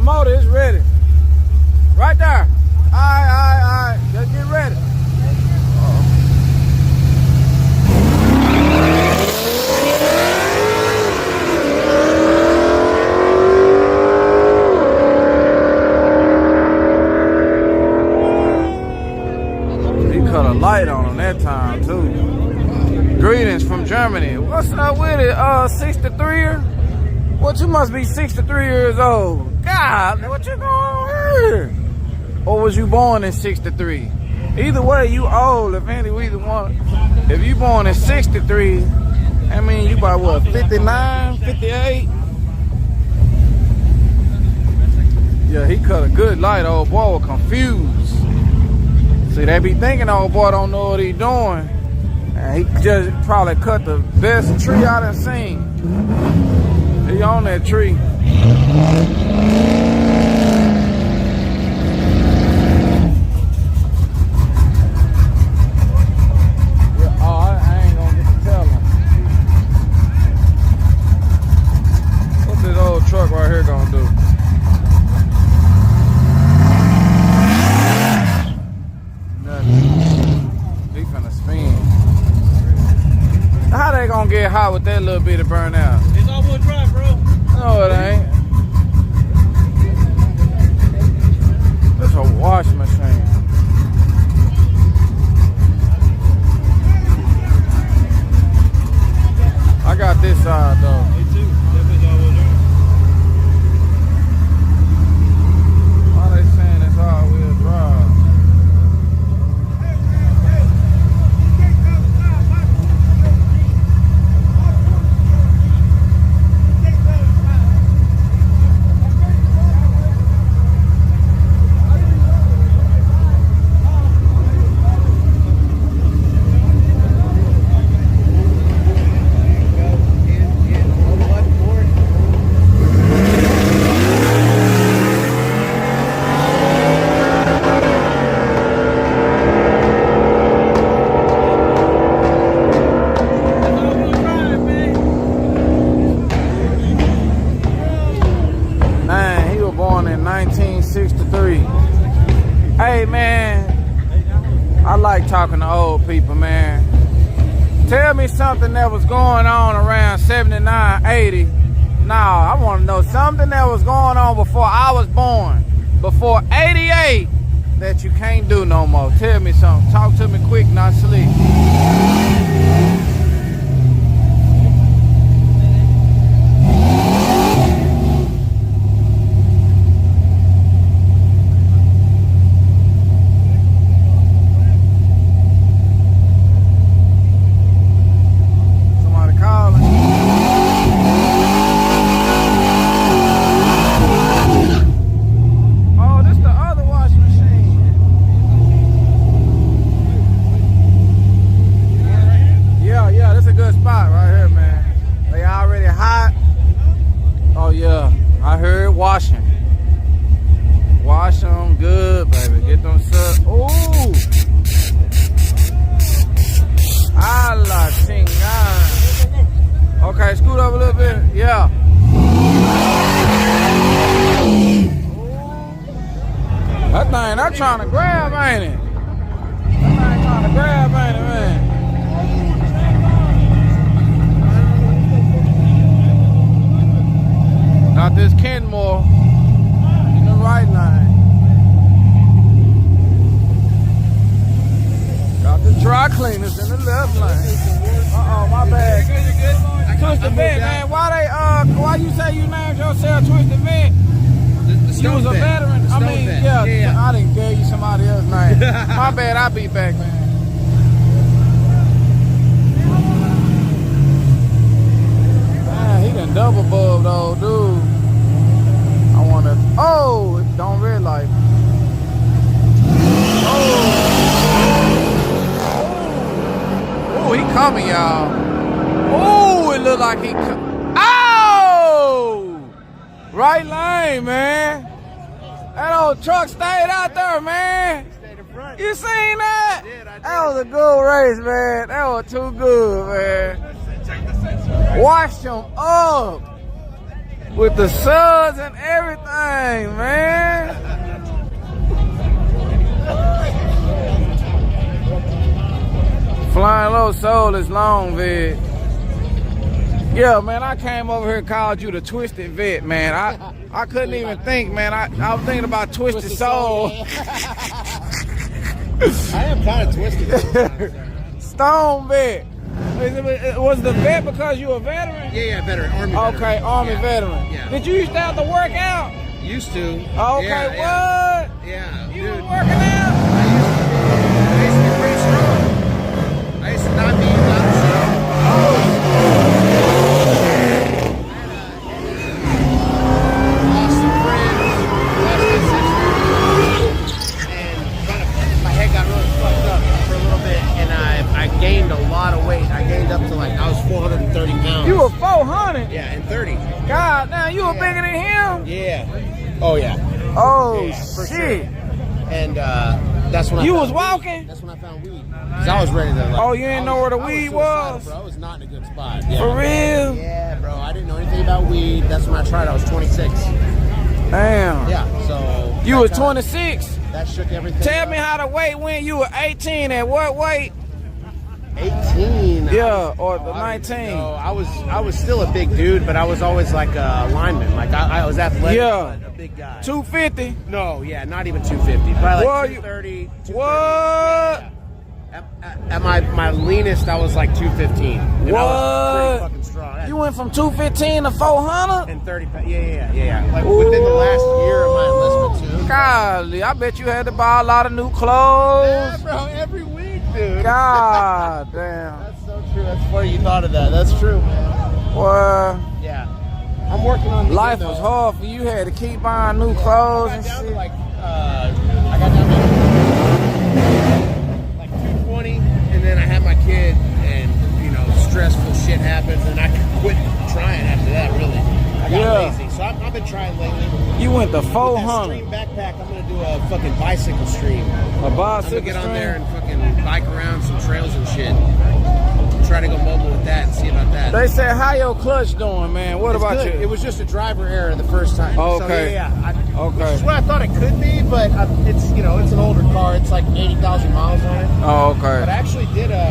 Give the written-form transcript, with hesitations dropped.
motor is ready. Right there. All right. Just get ready. He cut a light on him that time too. Greetings from Germany. What's up with it? 63er? What, you must be 63 years old. God, what you going on here? Or was you born in 63? Either way, you old. If either one. If you born in 63, I mean, you about what, 59, 58? Yeah, he cut a good light. Old boy was confused. See, they be thinking old boy don't know what he doing. And he just probably cut the best tree I done seen. He on that tree. Yeah, oh, I ain't gonna get to tell him. What's this old truck right here gonna do? Nothing. He finna spin. How they gonna get hot with that little bit of burnout? It's all-wheel drive, bro. No, it ain't. It's a wash machine. I got this side though. Me too. That bitch all-wheel drive. Why they saying it's all-wheel drive? In 1963. Hey man, I like talking to old people, man. Tell me something that was going on around 79, 80. Nah, I want to know something that was going on before I was born, before 88, that you can't do no more. Tell me something. Talk to me quick, not sleep. Wash them good, baby. Get them set. Ooh. A la chingada. Okay, scoot up a little bit. Yeah. That thing, that's trying to grab, ain't it? That thing trying to grab, ain't it, man? Got this Kenmore in the right line. Got the dry cleaners in the left lane. Uh-oh, my bad. Twisted Vent, man. Why you say you named yourself Twisted Vent? You was a veteran. I mean, yeah, I didn't tell you somebody else's name. My bad, I'll be back, man. Man, he done double bubbed, old dude. I wanna, oh, don't red light. Oh, he coming, y'all. Oh, it look like he oh! Right lane, man. That old truck stayed out there, man. You seen that? That was a good race, man. That was too good, man. Wash them up. With the suds and everything, man. Flying low soul is long, vid. Yeah, man, I came over here and called you the Twisted Vet, man. I couldn't even think, man. I was thinking about Twisted Soul. Yeah. I am kind of twisted. Stone Vet. Was the vet because you a veteran? Yeah, veteran, Army veteran. Okay, Army veteran. Yeah. Did you used to have to work out? Used to. Okay, yeah, what? Yeah, You dude. was working out? I used to be pretty strong. I used to not be out of shape. Lost some friends, lost my sister, and my head got really fucked up for a little bit, and I gained a lot of weight. I gained up to I was 430 pounds. You were 400? Yeah, and 30. God, now you were bigger than him? Yeah. Oh yeah. Oh, Yeah, for shit. sure. And that's when You I was found walking? Weed. That's when I found weed. Cause I was ready to. Oh, you didn't know where the weed was? Bro, I was not in a good spot. Yeah. For real? Yeah, bro. I didn't know anything about weed. That's when I tried. I was 26. Damn. Yeah. So. You that was kinda- 26? That shook everything. Tell me how the weight went. You were 18 at what weight? 18. Yeah, or the I don't 19. know. I was still a big dude, but I was always like a lineman. Like I was athletic, Yeah. but a big guy. 250? No, yeah, not even 250. Probably Well, like you- 230. What? At my leanest, I was like 215. And I was What? pretty fucking strong. You went from 215 to 400? And 30 pounds. Yeah. Like within the last year of my enlistment, too. Golly, I bet you had to buy a lot of new clothes. Yeah, bro, every week, dude. God damn. That's so true. That's funny you thought of that. That's true, man. Well, Yeah. I'm working on the life was hard for you. Had to keep buying new clothes I and got down shit. to I got down to like 220, and then I had my kid, and stressful shit happens, and I quit trying after that. Really, I got lazy. So I've been trying lately. You went to With that 400. stream backpack, I'm gonna do a fucking bicycle stream. A I'm bicycle gonna get on stream? there and fucking bike around some trails and shit. Try to go mobile with that and see about that. They said, how your clutch doing, man? What It's about good. you? It was just a driver error the first time. Okay. So, yeah. Okay. Which is what I thought it could be, but it's an older car. It's like 80,000 miles on it. Oh, But I okay. actually did a